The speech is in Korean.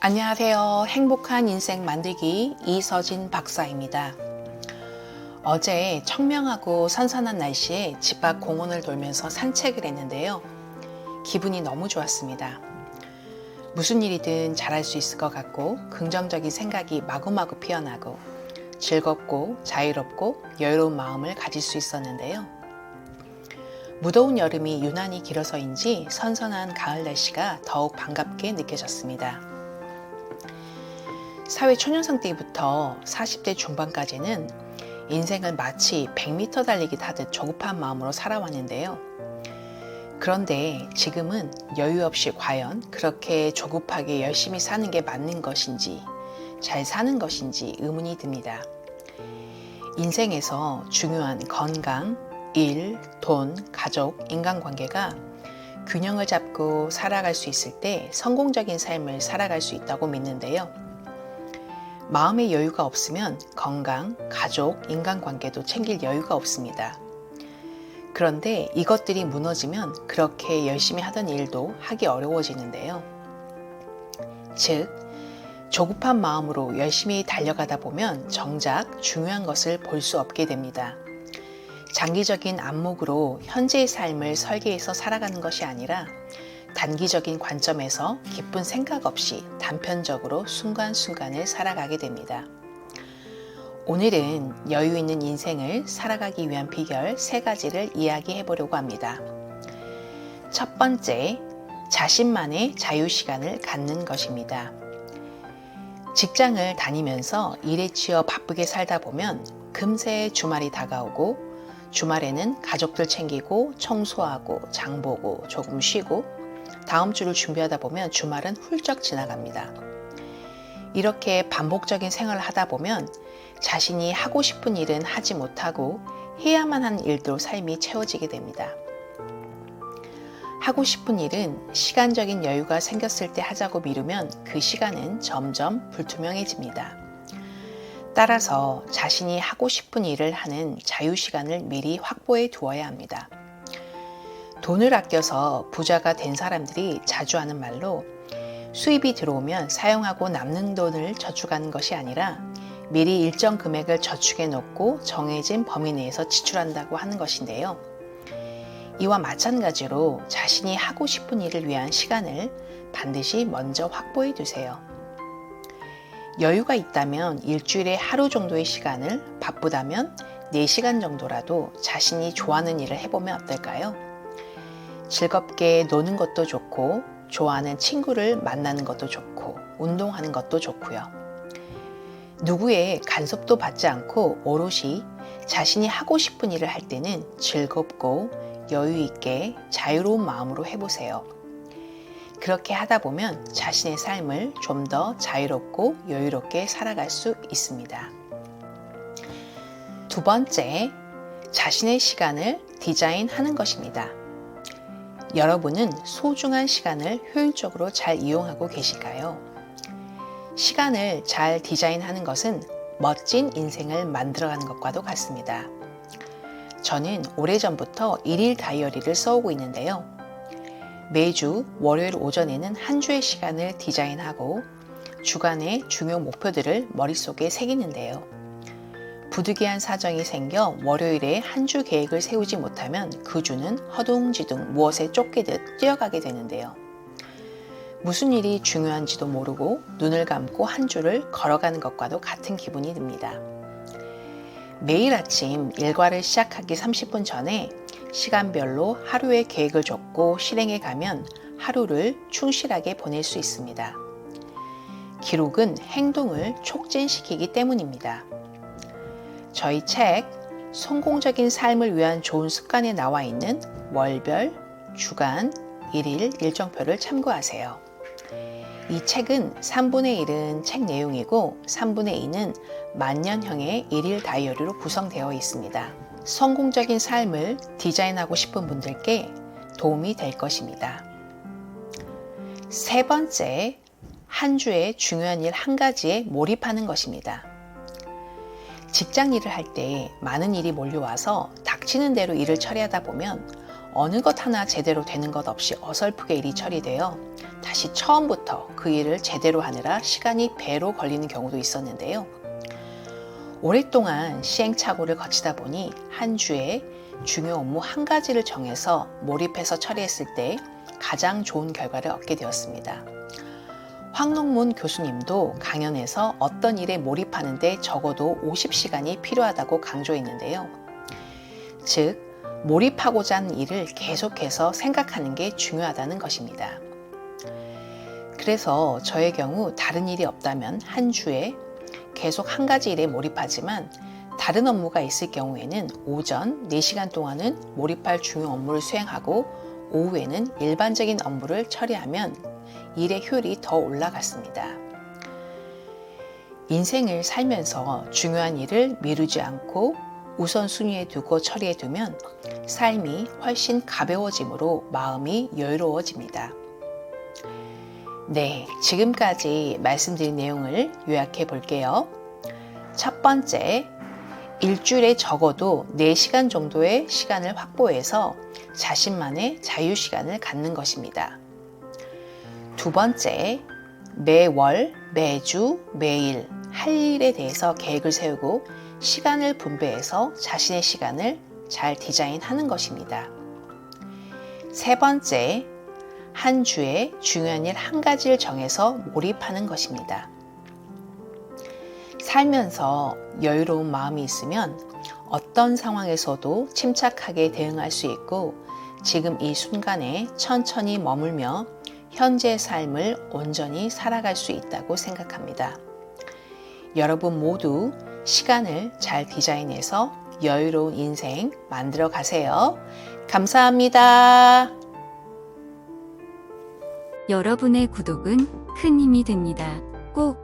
안녕하세요. 행복한 인생 만들기 이서진 박사입니다. 어제 청명하고 선선한 날씨에 집 밖 공원을 돌면서 산책을 했는데요. 기분이 너무 좋았습니다. 무슨 일이든 잘할 수 있을 것 같고 긍정적인 생각이 마구마구 피어나고 즐겁고 자유롭고 여유로운 마음을 가질 수 있었는데요. 무더운 여름이 유난히 길어서인지 선선한 가을 날씨가 더욱 반갑게 느껴졌습니다. 사회 초년생 때부터 40대 중반까지는 인생을 마치 100m 달리기 타듯 조급한 마음으로 살아왔는데요. 그런데 지금은 여유 없이 과연 그렇게 조급하게 열심히 사는 게 맞는 것인지, 잘 사는 것인지 의문이 듭니다. 인생에서 중요한 건강, 일, 돈, 가족, 인간관계가 균형을 잡고 살아갈 수 있을 때 성공적인 삶을 살아갈 수 있다고 믿는데요. 마음의 여유가 없으면 건강, 가족, 인간관계도 챙길 여유가 없습니다. 그런데 이것들이 무너지면 그렇게 열심히 하던 일도 하기 어려워지는데요. 즉, 조급한 마음으로 열심히 달려가다 보면 정작 중요한 것을 볼 수 없게 됩니다. 장기적인 안목으로 현재의 삶을 설계해서 살아가는 것이 아니라 단기적인 관점에서 깊은 생각 없이 단편적으로 순간순간을 살아가게 됩니다. 오늘은 여유 있는 인생을 살아가기 위한 비결 3가지를 이야기해 보려고 합니다. 첫 번째, 자신만의 자유시간을 갖는 것입니다. 직장을 다니면서 일에 치여 바쁘게 살다 보면 금세 주말이 다가오고 주말에는 가족들 챙기고 청소하고 장보고 조금 쉬고 다음 주를 준비하다 보면 주말은 훌쩍 지나갑니다. 이렇게 반복적인 생활을 하다 보면 자신이 하고 싶은 일은 하지 못하고 해야만 하는 일도 삶이 채워지게 됩니다. 하고 싶은 일은 시간적인 여유가 생겼을 때 하자고 미루면 그 시간은 점점 불투명해집니다. 따라서 자신이 하고 싶은 일을 하는 자유시간을 미리 확보해 두어야 합니다. 돈을 아껴서 부자가 된 사람들이 자주 하는 말로 수입이 들어오면 사용하고 남는 돈을 저축하는 것이 아니라 미리 일정 금액을 저축해 놓고 정해진 범위 내에서 지출한다고 하는 것인데요. 이와 마찬가지로 자신이 하고 싶은 일을 위한 시간을 반드시 먼저 확보해 두세요. 여유가 있다면 일주일에 하루 정도의 시간을, 바쁘다면 4시간 정도라도 자신이 좋아하는 일을 해보면 어떨까요? 즐겁게 노는 것도 좋고 좋아하는 친구를 만나는 것도 좋고 운동하는 것도 좋고요. 누구의 간섭도 받지 않고 오롯이 자신이 하고 싶은 일을 할 때는 즐겁고 여유 있게 자유로운 마음으로 해보세요. 그렇게 하다 보면 자신의 삶을 좀 더 자유롭고 여유롭게 살아갈 수 있습니다. 두 번째, 자신의 시간을 디자인하는 것입니다. 여러분은 소중한 시간을 효율적으로 잘 이용하고 계실까요? 시간을 잘 디자인하는 것은 멋진 인생을 만들어가는 것과도 같습니다. 저는 오래전부터 일일 다이어리를 써오고 있는데요. 매주 월요일 오전에는 한 주의 시간을 디자인하고 주간의 중요 목표들을 머릿속에 새기는데요. 부득이한 사정이 생겨 월요일에 한 주 계획을 세우지 못하면 그 주는 허둥지둥 무엇에 쫓기듯 뛰어가게 되는데요. 무슨 일이 중요한지도 모르고 눈을 감고 한 주를 걸어가는 것과도 같은 기분이 듭니다. 매일 아침 일과를 시작하기 30분 전에 시간별로 하루의 계획을 적고 실행해 가면 하루를 충실하게 보낼 수 있습니다. 기록은 행동을 촉진시키기 때문입니다. 저희 책 성공적인 삶을 위한 좋은 습관에 나와 있는 월별, 주간, 일일 일정표를 참고하세요. 이 책은 3분의 1은 책 내용이고 3분의 2는 만년형의 일일 다이어리로 구성되어 있습니다. 성공적인 삶을 디자인하고 싶은 분들께 도움이 될 것입니다. 세 번째, 한 주에 중요한 일 한 가지에 몰입하는 것입니다. 직장 일을 할 때 많은 일이 몰려와서 닥치는 대로 일을 처리하다 보면 어느 것 하나 제대로 되는 것 없이 어설프게 일이 처리되어 다시 처음부터 그 일을 제대로 하느라 시간이 배로 걸리는 경우도 있었는데요. 오랫동안 시행착오를 거치다 보니 한 주에 중요 업무 한 가지를 정해서 몰입해서 처리했을 때 가장 좋은 결과를 얻게 되었습니다. 황농문 교수님도 강연에서 어떤 일에 몰입하는데 적어도 50시간이 필요하다고 강조했는데요. 즉, 몰입하고자 하는 일을 계속해서 생각하는 게 중요하다는 것입니다. 그래서 저의 경우 다른 일이 없다면 한 주에 계속 한 가지 일에 몰입하지만 다른 업무가 있을 경우에는 오전 4시간 동안은 몰입할 중요 업무를 수행하고 오후에는 일반적인 업무를 처리하면 일의 효율이 더 올라갔습니다. 인생을 살면서 중요한 일을 미루지 않고 우선순위에 두고 처리해 두면 삶이 훨씬 가벼워지므로 마음이 여유로워집니다. 네, 지금까지 말씀드린 내용을 요약해 볼게요. 첫 번째, 일주일에 적어도 4시간 정도의 시간을 확보해서 자신만의 자유시간을 갖는 것입니다. 두 번째, 매월, 매주, 매일 할 일에 대해서 계획을 세우고 시간을 분배해서 자신의 시간을 잘 디자인하는 것입니다. 세 번째, 한 주에 중요한 일 한 가지를 정해서 몰입하는 것입니다. 살면서 여유로운 마음이 있으면 어떤 상황에서도 침착하게 대응할 수 있고 지금 이 순간에 천천히 머물며 현재의 삶을 온전히 살아갈 수 있다고 생각합니다. 여러분 모두 시간을 잘 디자인해서 여유로운 인생 만들어 가세요. 감사합니다. 여러분의 구독은 큰 힘이 됩니다. 꼭